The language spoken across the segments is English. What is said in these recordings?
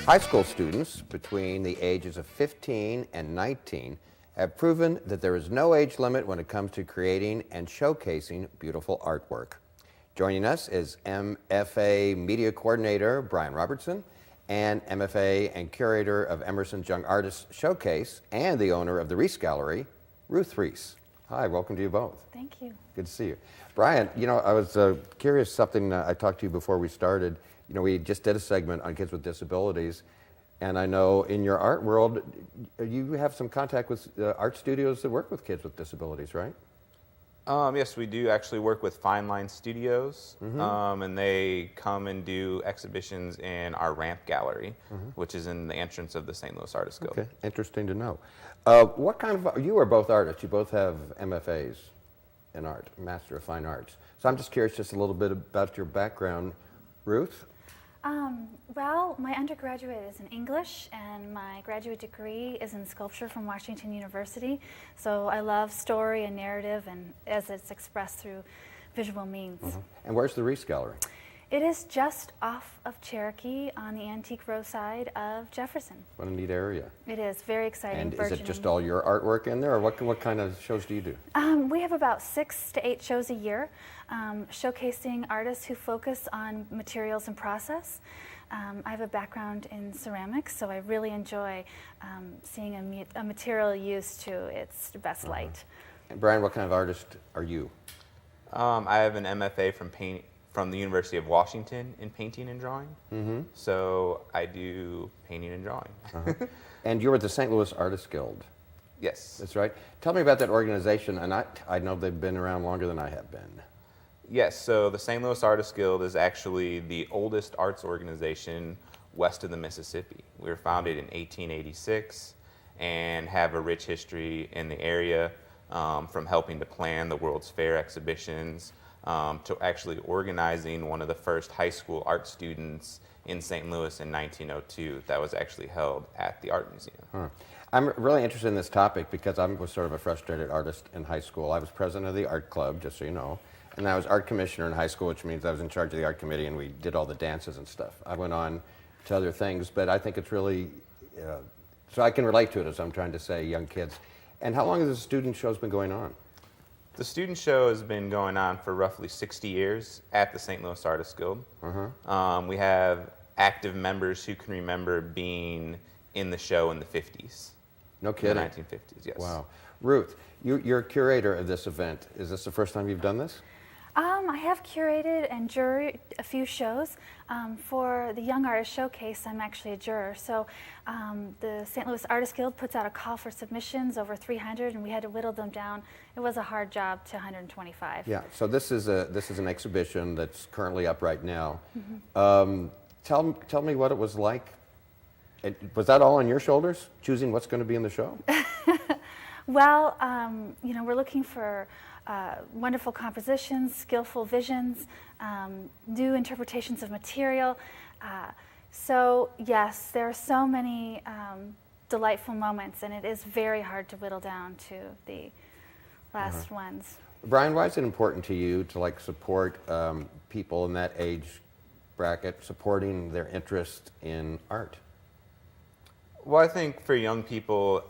High school students between the ages of 15 and 19 have proven that there is no age limit when it comes to creating and showcasing beautiful artwork. Joining us is MFA Media Coordinator Bryan Robertson and MFA and Curator of Emerson Young Artists Showcase and the owner of the Reese Gallery, Ruth Reese. Hi, welcome to you both. Thank you. Good to see you. Bryan, you know, I was curious, something I talked to you before we started. You know, we just did a segment on kids with disabilities, and I know in your art world, you have some contact with art studios that work with kids with disabilities, right? Yes, we do actually work with Fine Line Studios, and they come and do exhibitions in our Ramp Gallery, which is in the entrance of the St. Louis Artists Guild. Okay, interesting to know. What kind of, you are both artists, you both have MFAs in art, Master of Fine Arts. So I'm just curious just a little bit about your background. Ruth? Well, my undergraduate is in English, and my graduate degree is in sculpture from Washington University. So I love story and narrative, and as it's expressed through visual means. And where's the Reese Gallery? It is just off of Cherokee on the Antique Row side of Jefferson. What a neat area. It is very exciting. And is it just all your artwork in there, or what kind of shows do you do? We have about 6 to 8 shows a year, showcasing artists who focus on materials and process. I have a background in ceramics, so I really enjoy seeing a material used to its best light. And Bryan, what kind of artist are you? I have an MFA from the University of Washington in painting and drawing. So I do painting and drawing. And you're with the St. Louis Artists Guild. Yes. That's right. Tell me about that organization, and I know they've been around longer than I have been. Yes, so the St. Louis Artists Guild is actually the oldest arts organization west of the Mississippi. We were founded in 1886 and have a rich history in the area, from helping to plan the World's Fair exhibitions, to actually organizing one of the first high school art students in St. Louis in 1902 that was actually held at the Art Museum. I'm really interested in this topic because I was sort of a frustrated artist in high school. I was president of the art club, just so you know, and I was art commissioner in high school, which means I was in charge of the art committee and we did all the dances and stuff. I went on to other things, but I think it's really, so I can relate to it, as I'm trying to say, young kids. And how long has the student show's been going on? The student show has been going on for roughly 60 years at the St. Louis Artists Guild. We have active members who can remember being in the show in the 50s. No kidding. In the 1950s, yes. Wow. Ruth, you're a curator of this event. Is this the first time you've done this? I have curated and juried a few shows. For the Young Artists Showcase, I'm actually a juror. So the St. Louis Artists Guild puts out a call for submissions, over 300, and we had to whittle them down. It was a hard job to 125. Yeah, so this is an exhibition that's currently up right now. Tell me what it was like. Was that all on your shoulders, choosing what's going to be in the show? Well, you know, we're looking for wonderful compositions, skillful visions, new interpretations of material. So yes, there are so many delightful moments, and it is very hard to whittle down to the last ones. Bryan, why is it important to you to support people in that age bracket, supporting their interest in art? Well, I think for young people,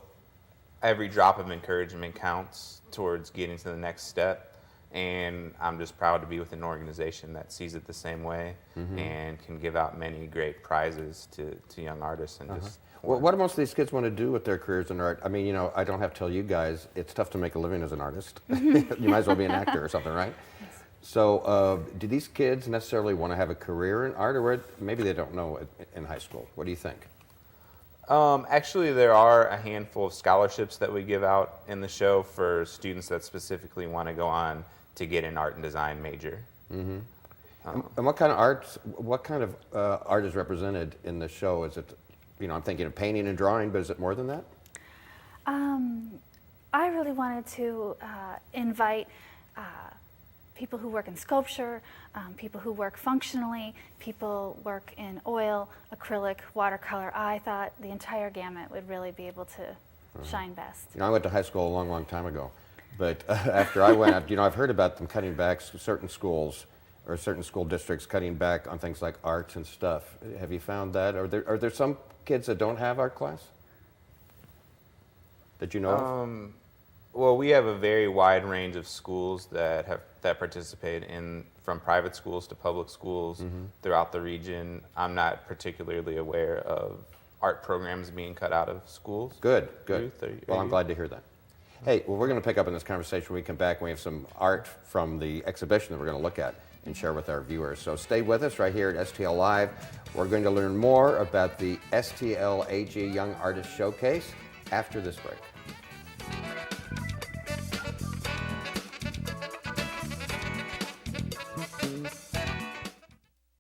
every drop of encouragement counts towards getting to the next step, and I'm just proud to be with an organization that sees it the same way and can give out many great prizes to young artists. And just what do most of these kids want to do with their careers in art? I mean, you know, I don't have to tell you guys, it's tough to make a living as an artist. You might as well be an actor or something, right? Yes. So do these kids necessarily want to have a career in art, or maybe they don't know it in high school? What do you think? Actually, there are a handful of scholarships that we give out in the show for students that specifically want to go on to get an art and design major. And what kind of art is represented in the show? Is it, you know, I'm thinking of painting and drawing, but is it more than that? I really wanted to invite people who work in sculpture, people who work functionally, people work in oil, acrylic, watercolor. I thought the entire gamut would really be able to shine best. You know, I went to high school a long, long time ago, but after I went, you know, I've heard about them cutting back certain schools or certain school districts cutting back on things like arts and stuff. Have you found that? Are there some kids that don't have art class that you know of? Well, we have a very wide range of schools that participate in, from private schools to public schools throughout the region. I'm not particularly aware of art programs being cut out of schools. Good, good. Ruth, Well, I'm glad to hear that. Hey, well, we're going to pick up on this conversation when we come back. We have some art from the exhibition that we're going to look at and share with our viewers. So stay with us right here at STL Live. We're going to learn more about the STLAG Young Artists Showcase after this break.